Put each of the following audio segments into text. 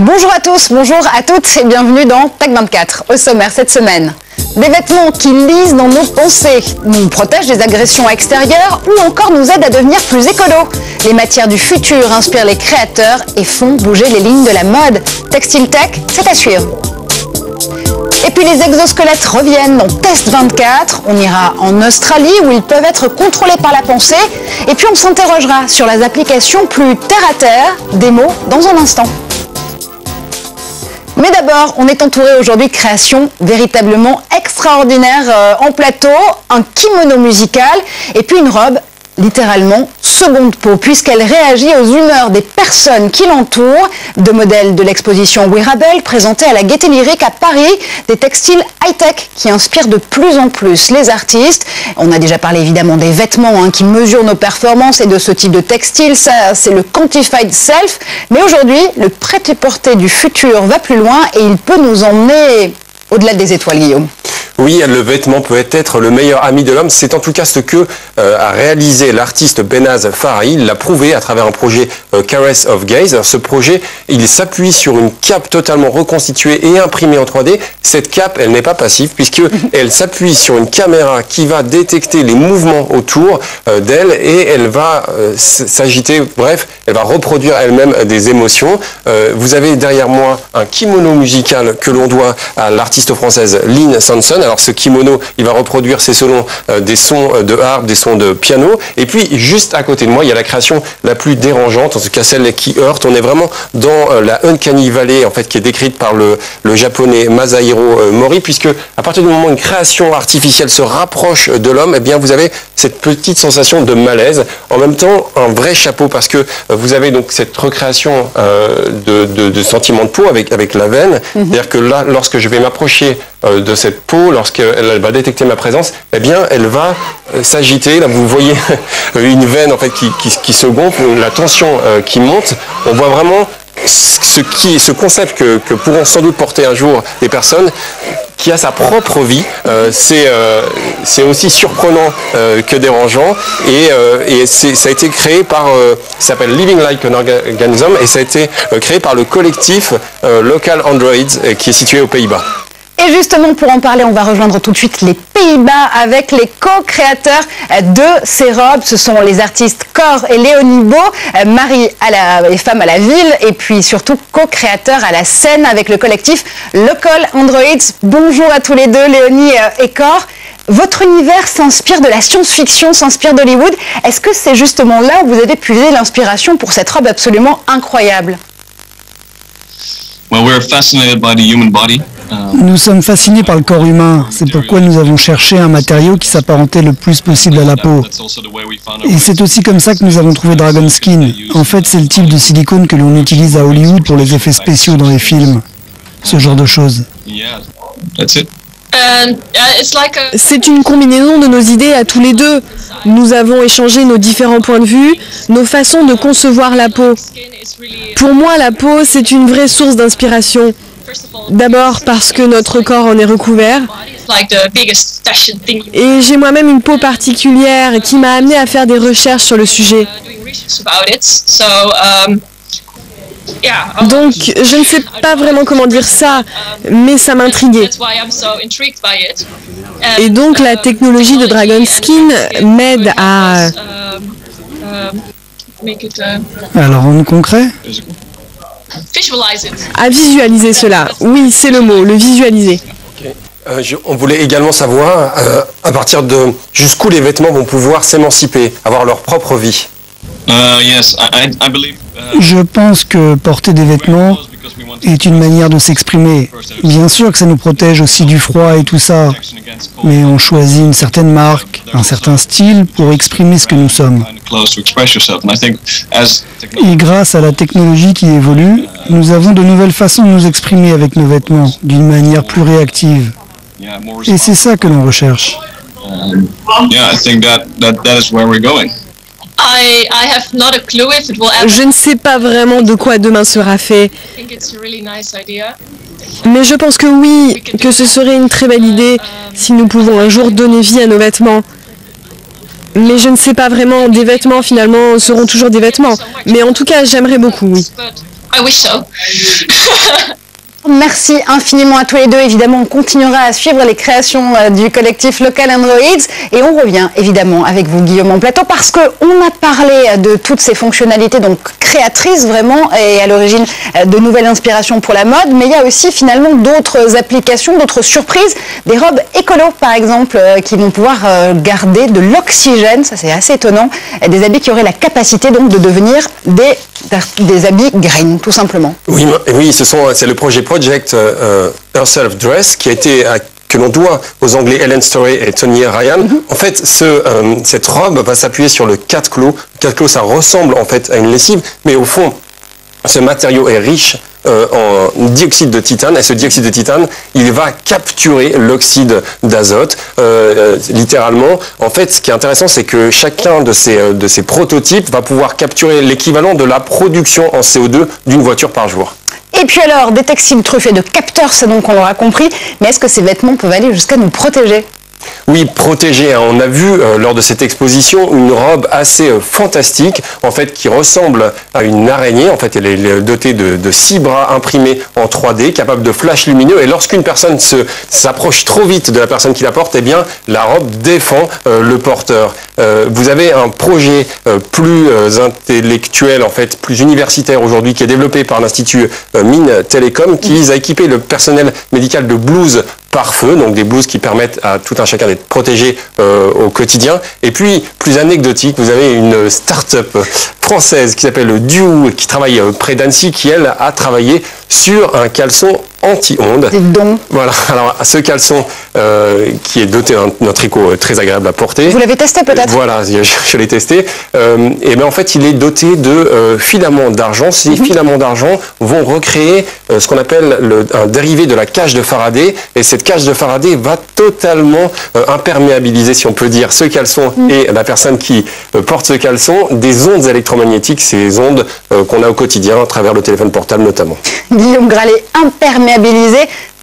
Bonjour à tous, bonjour à toutes et bienvenue dans Tech24. Au sommaire cette semaine, des vêtements qui lisent dans nos pensées, nous protègent des agressions extérieures ou encore nous aident à devenir plus écolo. Les matières du futur inspirent les créateurs et font bouger les lignes de la mode. Textile Tech, c'est à suivre. Et puis les exosquelettes reviennent dans Test 24. On ira en Australie où ils peuvent être contrôlés par la pensée. Et puis on s'interrogera sur les applications plus terre à terre. Démo dans un instant. Mais d'abord, on est entouré aujourd'hui de créations véritablement extraordinaires en plateau. Un kimono musical et puis une robe littéralement seconde peau, puisqu'elle réagit aux humeurs des personnes qui l'entourent. Deux modèles de l'exposition Wearable présentés à la Gaîté Lyrique à Paris, des textiles high-tech qui inspirent de plus en plus les artistes. On a déjà parlé évidemment des vêtements qui mesurent nos performances et de ce type de textile, ça c'est le Quantified Self. Mais aujourd'hui, le prêt-à-porter du futur va plus loin et il peut nous emmener au-delà des étoiles, Guillaume. Oui, le vêtement peut être le meilleur ami de l'homme. C'est en tout cas ce que a réalisé l'artiste Behnaz Farahi. Il l'a prouvé à travers un projet Caress of Gaze. Ce projet, il s'appuie sur une cape totalement reconstituée et imprimée en 3D. Cette cape, elle n'est pas passive puisqu'elle s'appuie sur une caméra qui va détecter les mouvements autour d'elle et elle va s'agiter. Bref, elle va reproduire elle-même des émotions. Vous avez derrière moi un kimono musical que l'on doit à l'artiste française Lynn Sanson. Alors ce kimono, il va reproduire des sons de harpe, des sons de piano. Et puis juste à côté de moi, il y a la création la plus dérangeante, en tout cas celle qui heurte. On est vraiment dans la Uncanny Valley, en fait, qui est décrite par le japonais Masahiro Mori, puisque à partir du moment où une création artificielle se rapproche de l'homme, eh bien vous avez cette petite sensation de malaise. En même temps, un vrai chapeau, parce que vous avez donc cette recréation de sentiments de peau avec la veine. C'est-à-dire que là, lorsque je vais m'approcher de cette peau, lorsqu'elle va détecter ma présence, eh bien, elle va s'agiter. Là, vous voyez une veine en fait qui se gonfle, la tension qui monte. On voit vraiment ce concept que pourront sans doute porter un jour des personnes qui a sa propre vie. C'est aussi surprenant que dérangeant et ça a été créé par ça s'appelle Living Like an Organism et ça a été créé par le collectif Local Androids qui est situé aux Pays-Bas. Et justement, pour en parler, on va rejoindre tout de suite les Pays-Bas avec les co-créateurs de ces robes. Ce sont les artistes Cor et Léonie Beau, mari et femme à la ville, et puis surtout co-créateurs à la scène avec le collectif Local Androids. Bonjour à tous les deux, Léonie et Cor. Votre univers s'inspire de la science-fiction, s'inspire d'Hollywood. Est-ce que c'est justement là où vous avez puisé l'inspiration pour cette robe absolument incroyable? Well, we're fascinated by the human body. Nous sommes fascinés par le corps humain. C'est pourquoi nous avons cherché un matériau qui s'apparentait le plus possible à la peau. Et c'est aussi comme ça que nous avons trouvé Dragon Skin. En fait, c'est le type de silicone que l'on utilise à Hollywood pour les effets spéciaux dans les films. Ce genre de choses. C'est une combinaison de nos idées à tous les deux. Nous avons échangé nos différents points de vue, nos façons de concevoir la peau. Pour moi, la peau, c'est une vraie source d'inspiration. D'abord parce que notre corps en est recouvert. Et j'ai moi-même une peau particulière qui m'a amené à faire des recherches sur le sujet. Donc, je ne sais pas vraiment comment dire ça, mais ça m'intriguait. Et donc, la technologie de Dragon Skin m'aide à... Alors, en concret ? À visualiser cela. Oui, c'est le mot, le visualiser. On voulait également savoir à partir de jusqu'où les vêtements vont pouvoir s'émanciper, avoir leur propre vie. Je pense que porter des vêtements est une manière de s'exprimer. Bien sûr que ça nous protège aussi du froid et tout ça, mais on choisit une certaine marque, un certain style pour exprimer ce que nous sommes. Et grâce à la technologie qui évolue, nous avons de nouvelles façons de nous exprimer avec nos vêtements, d'une manière plus réactive. Et c'est ça que l'on recherche. Je ne sais pas vraiment de quoi demain sera fait. Mais je pense que oui, que ce serait une très belle idée si nous pouvons un jour donner vie à nos vêtements. Mais je ne sais pas vraiment, des vêtements finalement seront toujours des vêtements. Mais en tout cas, j'aimerais beaucoup, oui. I wish so. Merci infiniment à tous les deux. Évidemment, on continuera à suivre les créations du collectif Local Androids et on revient évidemment avec vous, Guillaume, en plateau, parce qu'on a parlé de toutes ces fonctionnalités donc créatrices vraiment et à l'origine de nouvelles inspirations pour la mode, mais il y a aussi finalement d'autres applications, d'autres surprises, des robes écolo par exemple qui vont pouvoir garder de l'oxygène, ça c'est assez étonnant, des habits qui auraient la capacité donc de devenir des habits green tout simplement. Oui, c'est le projet Project Herself Dress qui a été que l'on doit aux Anglais Ellen Story et Tony Ryan. En fait, cette robe va s'appuyer sur le 4 clos. Le 4 clos, ça ressemble en fait à une lessive, mais au fond, ce matériau est riche en dioxyde de titane, et ce dioxyde de titane, il va capturer l'oxyde d'azote, littéralement. En fait, ce qui est intéressant, c'est que chacun de ces prototypes va pouvoir capturer l'équivalent de la production en CO2 d'une voiture par jour. Et puis alors, des textiles truffés de capteurs, c'est donc on l'aura compris, mais est-ce que ces vêtements peuvent aller jusqu'à nous protéger ? Oui, protégé. On a vu lors de cette exposition une robe assez fantastique, en fait, qui ressemble à une araignée. En fait, elle est dotée de 6 bras imprimés en 3D, capable de flash lumineux. Et lorsqu'une personne s'approche trop vite de la personne qui la porte, eh bien, la robe défend le porteur. Vous avez un projet plus intellectuel, en fait, plus universitaire aujourd'hui, qui est développé par l'Institut Mines Télécom, qui vise à équiper le personnel médical de blouses pare-feu, donc des blouses qui permettent à tout un chacun d'être protégé au quotidien. Et puis, plus anecdotique, vous avez une start-up française qui s'appelle Duo, qui travaille près d'Annecy, qui, elle, a travaillé sur un caleçon anti-ondes. Voilà, alors ce caleçon qui est doté d'un tricot très agréable à porter. Vous l'avez testé peut-être? Voilà, je l'ai testé. Et bien en fait, il est doté de filaments d'argent. Ces filaments d'argent vont recréer ce qu'on appelle un dérivé de la cage de Faraday. Et cette cage de Faraday va totalement imperméabiliser, si on peut dire, ce caleçon et la personne qui porte ce caleçon des ondes électromagnétiques, ces ondes qu'on a au quotidien à travers le téléphone portable notamment. Guillaume Gralet, imperméabilisé.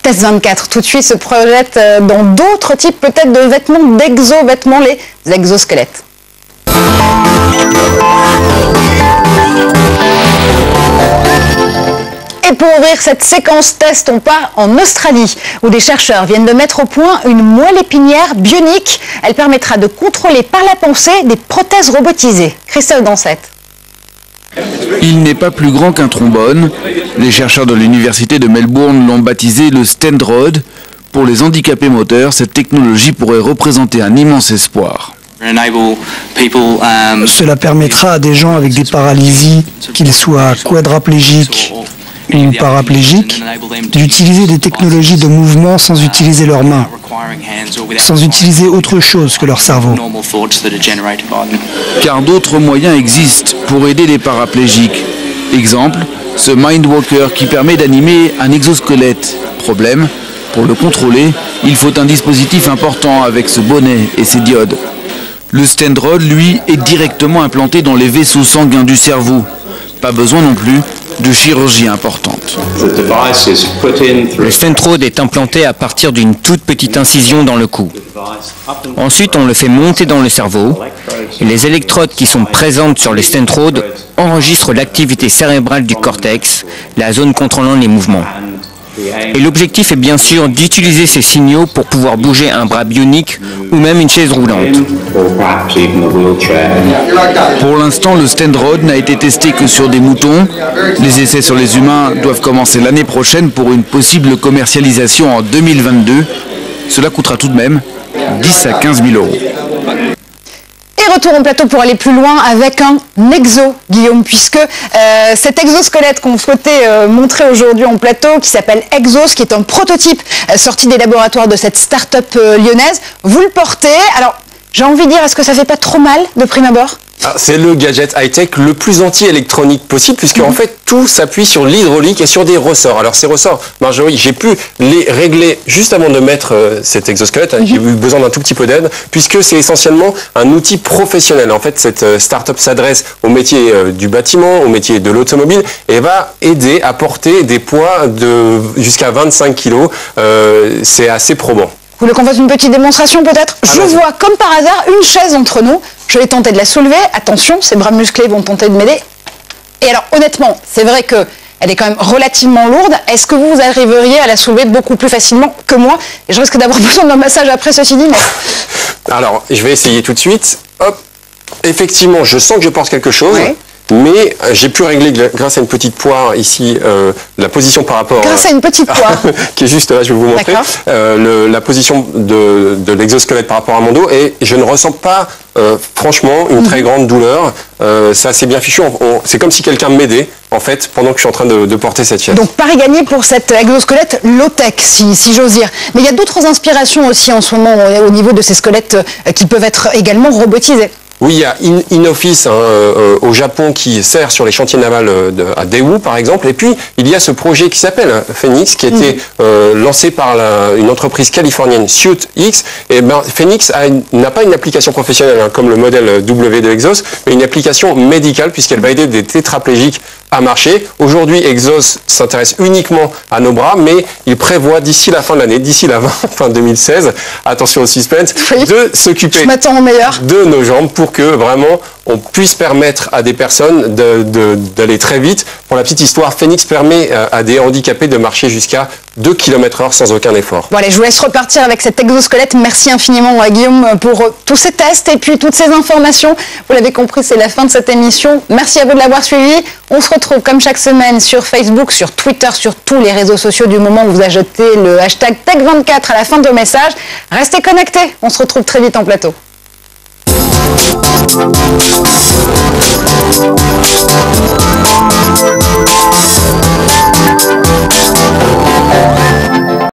Test 24, tout de suite se projette dans d'autres types peut-être de vêtements, d'exo-vêtements, les exosquelettes. Et pour ouvrir cette séquence test, on part en Australie, où des chercheurs viennent de mettre au point une moelle épinière bionique. Elle permettra de contrôler par la pensée des prothèses robotisées. Christophe Dansette. Il n'est pas plus grand qu'un trombone. Les chercheurs de l'université de Melbourne l'ont baptisé le Stentrod. Pour les handicapés moteurs, cette technologie pourrait représenter un immense espoir. Cela permettra à des gens avec des paralysies, qu'ils soient quadraplégiques ou paraplégiques, d'utiliser des technologies de mouvement sans utiliser leurs mains, sans utiliser autre chose que leur cerveau. Car d'autres moyens existent pour aider les paraplégiques. Exemple, ce Mindwalker qui permet d'animer un exosquelette. Problème, pour le contrôler, il faut un dispositif important avec ce bonnet et ses diodes. Le Stentrod, lui, est directement implanté dans les vaisseaux sanguins du cerveau. Pas besoin non plus de chirurgie importante. Le Stentrod est implanté à partir d'une toute petite incision dans le cou. Ensuite, on le fait monter dans le cerveau. Et les électrodes qui sont présentes sur le Stentrod enregistrent l'activité cérébrale du cortex, la zone contrôlant les mouvements. Et l'objectif est bien sûr d'utiliser ces signaux pour pouvoir bouger un bras bionique ou même une chaise roulante. Pour l'instant, le Stentrod n'a été testé que sur des moutons. Les essais sur les humains doivent commencer l'année prochaine pour une possible commercialisation en 2022. Cela coûtera tout de même 10 à 15 000 euros. Et retour en plateau pour aller plus loin avec un exo, Guillaume, puisque cet exosquelette qu'on souhaitait montrer aujourd'hui en plateau, qui s'appelle Exos, qui est un prototype sorti des laboratoires de cette start-up lyonnaise, vous le portez. Alors, j'ai envie de dire, est-ce que ça fait pas trop mal de prime abord ? C'est le gadget high-tech le plus anti-électronique possible, puisque en fait tout s'appuie sur l'hydraulique et sur des ressorts. Alors ces ressorts, Marjorie, j'ai pu les régler juste avant de mettre cet exosquelette. J'ai eu besoin d'un tout petit peu d'aide, puisque c'est essentiellement un outil professionnel. En fait, cette start-up s'adresse au métier du bâtiment, au métier de l'automobile, et va aider à porter des poids de jusqu'à 25 kg. C'est assez probant. Vous voulez qu'on fasse une petite démonstration peut-être? Je vois comme par hasard une chaise entre nous. Je vais tenter de la soulever. Attention, ces bras musclés vont tenter de m'aider. Et alors honnêtement, c'est vrai que elle est quand même relativement lourde. Est-ce que vous arriveriez à la soulever beaucoup plus facilement que moi? Et je risque d'avoir besoin d'un massage après, ceci dit, mais... Alors, je vais essayer tout de suite. Hop. Effectivement, je sens que je porte quelque chose. Oui. Mais j'ai pu régler, grâce à une petite poire ici, la position par rapport... Grâce à une petite poire qui est juste là, je vais vous montrer. La position de l'exosquelette par rapport à mon dos. Et je ne ressens pas, franchement, une très grande douleur. C'est assez bien fichu. C'est comme si quelqu'un m'aidait, en fait, pendant que je suis en train de porter cette chaise. Donc, pari gagné pour cet exosquelette low-tech, si j'ose dire. Mais il y a d'autres inspirations aussi en ce moment au niveau de ces squelettes qui peuvent être également robotisés. Oui, il y a Inoffice au Japon qui sert sur les chantiers navals à Daewoo par exemple. Et puis, il y a ce projet qui s'appelle Phoenix, qui a été lancé par une entreprise californienne, SuitX. Et ben, Phoenix n'a pas une application professionnelle comme le modèle W de Exos, mais une application médicale puisqu'elle va aider des tétraplégiques à marcher. Aujourd'hui, Exos s'intéresse uniquement à nos bras, mais il prévoit d'ici la fin de l'année, d'ici la fin 2016, attention au suspense, de s'occuper de nos jambes pour que vraiment on puisse permettre à des personnes d'aller très vite. Pour la petite histoire, Phoenix permet à des handicapés de marcher jusqu'à 2 km/h sans aucun effort. Bon allez, je vous laisse repartir avec cet exosquelette. Merci infiniment à Guillaume pour tous ces tests et puis toutes ces informations. Vous l'avez compris, c'est la fin de cette émission. Merci à vous de l'avoir suivi. On se retrouve comme chaque semaine sur Facebook, sur Twitter, sur tous les réseaux sociaux du moment où vous ajoutez le hashtag Tech24 à la fin de vos messages. Restez connectés, on se retrouve très vite en plateau.